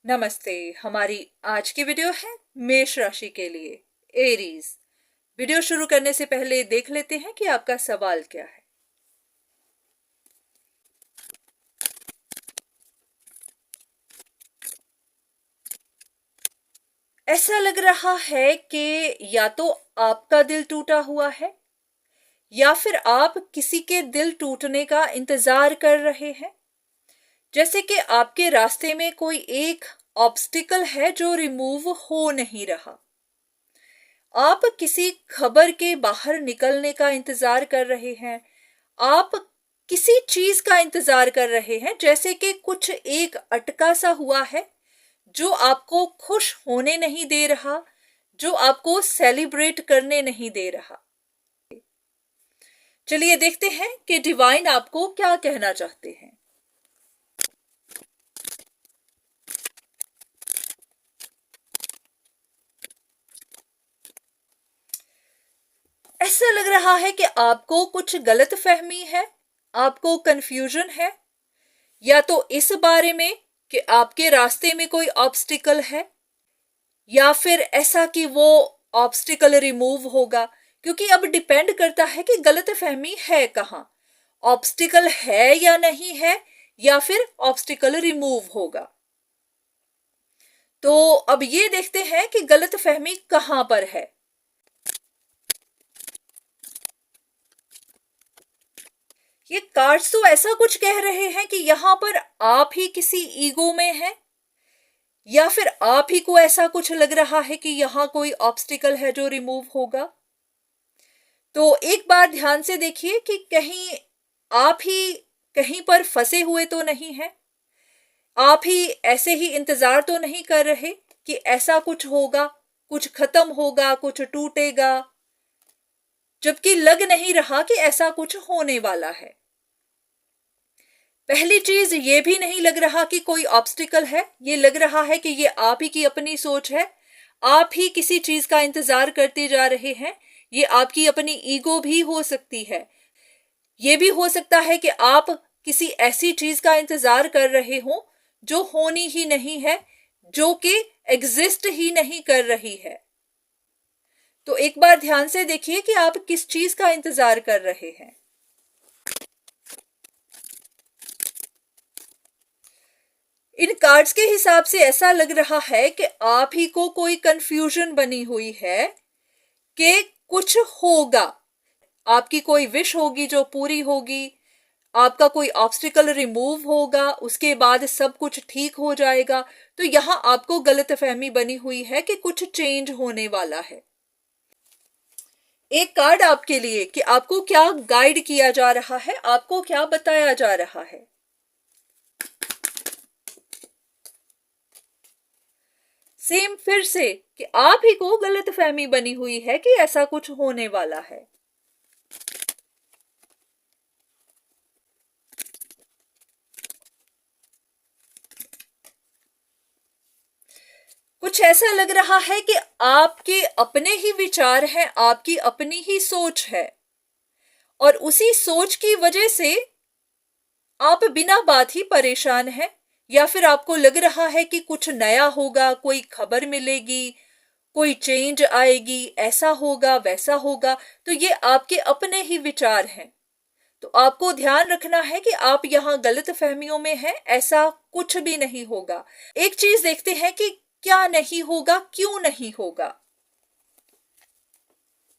नमस्ते। हमारी आज की वीडियो है मेष राशि के लिए, एरीज। वीडियो शुरू करने से पहले देख लेते हैं कि आपका सवाल क्या है। ऐसा लग रहा है कि या तो आपका दिल टूटा हुआ है या फिर आप किसी के दिल टूटने का इंतजार कर रहे हैं। जैसे कि आपके रास्ते में कोई एक ऑब्स्टिकल है जो रिमूव हो नहीं रहा। आप किसी खबर के बाहर निकलने का इंतजार कर रहे हैं। आप किसी चीज का इंतजार कर रहे हैं, जैसे कि कुछ एक अटका सा हुआ है जो आपको खुश होने नहीं दे रहा, जो आपको सेलिब्रेट करने नहीं दे रहा। चलिए देखते हैं कि डिवाइन आपको क्या कहना चाहते हैं। ऐसा लग रहा है कि आपको कुछ गलत फहमी है, आपको कंफ्यूजन है, या तो इस बारे में कि आपके रास्ते में कोई ऑब्स्टिकल है, या फिर ऐसा कि वो ऑब्स्टिकल रिमूव होगा। क्योंकि अब डिपेंड करता है कि गलत फहमी है कहाँ, ऑब्स्टिकल है या नहीं है, या फिर ऑब्स्टिकल रिमूव होगा। तो अब ये देखते हैं कि गलत फहमी कहां पर है। ये कार्ड्स तो ऐसा कुछ कह रहे हैं कि यहां पर आप ही किसी ईगो में हैं, या फिर आप ही को ऐसा कुछ लग रहा है कि यहां कोई ऑब्स्टिकल है जो रिमूव होगा। तो एक बार ध्यान से देखिए कि कहीं आप ही कहीं पर फंसे हुए तो नहीं है, आप ही ऐसे ही इंतजार तो नहीं कर रहे कि ऐसा कुछ होगा, कुछ खत्म होगा, कुछ टूटेगा, जबकि लग नहीं रहा कि ऐसा कुछ होने वाला है। पहली चीज ये भी नहीं लग रहा कि कोई ऑब्स्टिकल है, ये लग रहा है कि ये आप ही की अपनी सोच है। आप ही किसी चीज का इंतजार करते जा रहे हैं। ये आपकी अपनी ईगो भी हो सकती है। ये भी हो सकता है कि आप किसी ऐसी चीज का इंतजार कर रहे हो जो होनी ही नहीं है, जो कि एग्जिस्ट ही नहीं कर रही है। तो एक बार ध्यान से देखिए कि आप किस चीज का इंतजार कर रहे हैं। इन कार्ड्स के हिसाब से ऐसा लग रहा है कि आप ही को कोई कंफ्यूजन बनी हुई है कि कुछ होगा, आपकी कोई विश होगी जो पूरी होगी, आपका कोई ऑब्स्टिकल रिमूव होगा, उसके बाद सब कुछ ठीक हो जाएगा। तो यहां आपको गलतफहमी बनी हुई है कि कुछ चेंज होने वाला है। एक कार्ड आपके लिए कि आपको क्या गाइड किया जा रहा है, आपको क्या बताया जा रहा है। सेम फिर से कि आप ही को गलतफहमी बनी हुई है कि ऐसा कुछ होने वाला है। कुछ ऐसा लग रहा है कि आपके अपने ही विचार हैं, आपकी अपनी ही सोच है, और उसी सोच की वजह से आप बिना बात ही परेशान हैं। या फिर आपको लग रहा है कि कुछ नया होगा, कोई खबर मिलेगी, कोई चेंज आएगी, ऐसा होगा वैसा होगा। तो ये आपके अपने ही विचार हैं। तो आपको ध्यान रखना है कि आप यहां गलत फहमियों में हैं, ऐसा कुछ भी नहीं होगा। एक चीज देखते हैं कि क्या नहीं होगा, क्यों नहीं होगा।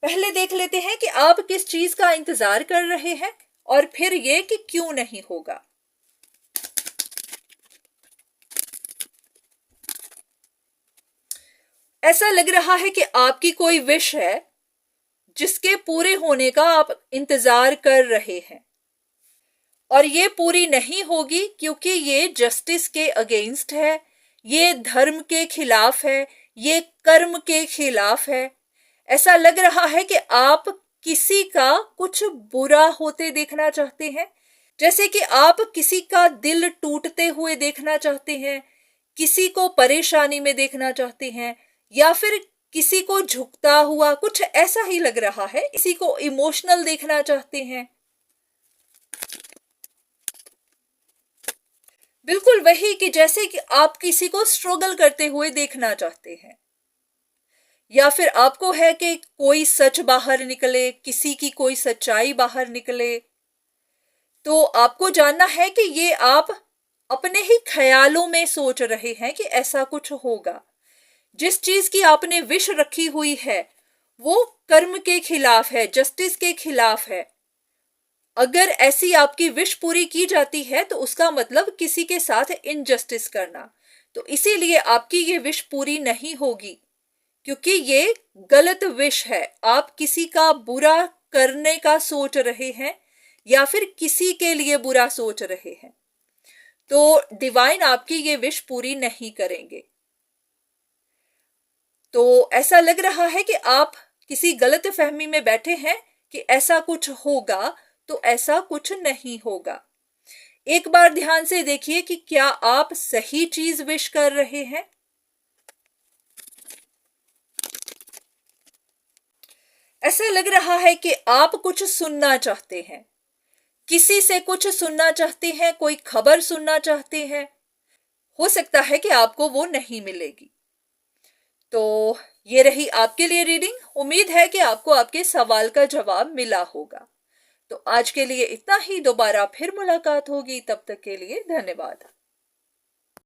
पहले देख लेते हैं कि आप किस चीज का इंतजार कर रहे हैं, और फिर ये कि क्यों नहीं होगा। ऐसा लग रहा है कि आपकी कोई विश है जिसके पूरे होने का आप इंतजार कर रहे हैं, और ये पूरी नहीं होगी क्योंकि ये जस्टिस के अगेंस्ट है, ये धर्म के खिलाफ है, ये कर्म के खिलाफ है। ऐसा लग रहा है कि आप किसी का कुछ बुरा होते देखना चाहते हैं, जैसे कि आप किसी का दिल टूटते हुए देखना चाहते हैं, किसी को परेशानी में देखना चाहते हैं, या फिर किसी को झुकता हुआ, कुछ ऐसा ही लग रहा है। किसी को इमोशनल देखना चाहते हैं। बिल्कुल वही कि जैसे कि आप किसी को स्ट्रगल करते हुए देखना चाहते हैं, या फिर आपको है कि कोई सच बाहर निकले, किसी की कोई सच्चाई बाहर निकले, तो आपको जानना है कि ये आप अपने ही ख्यालों में सोच रहे हैं कि ऐसा कुछ होगा। जिस चीज की आपने विश रखी हुई है वो कर्म के खिलाफ है, जस्टिस के खिलाफ है। अगर ऐसी आपकी विश पूरी की जाती है तो उसका मतलब किसी के साथ इनजस्टिस करना, तो इसीलिए आपकी ये विश पूरी नहीं होगी, क्योंकि ये गलत विश है। आप किसी का बुरा करने का सोच रहे हैं या फिर किसी के लिए बुरा सोच रहे हैं, तो डिवाइन आपकी ये विश पूरी नहीं करेंगे। तो ऐसा लग रहा है कि आप किसी गलत फहमी में बैठे हैं कि ऐसा कुछ होगा, तो ऐसा कुछ नहीं होगा। एक बार ध्यान से देखिए कि क्या आप सही चीज विश कर रहे हैं। ऐसा लग रहा है कि आप कुछ सुनना चाहते हैं, किसी से कुछ सुनना चाहते हैं, कोई खबर सुनना चाहते हैं। हो सकता है कि आपको वो नहीं मिलेगी। तो ये रही आपके लिए रीडिंग। उम्मीद है कि आपको आपके सवाल का जवाब मिला होगा। तो आज के लिए इतना ही, दोबारा फिर मुलाकात होगी, तब तक के लिए धन्यवाद।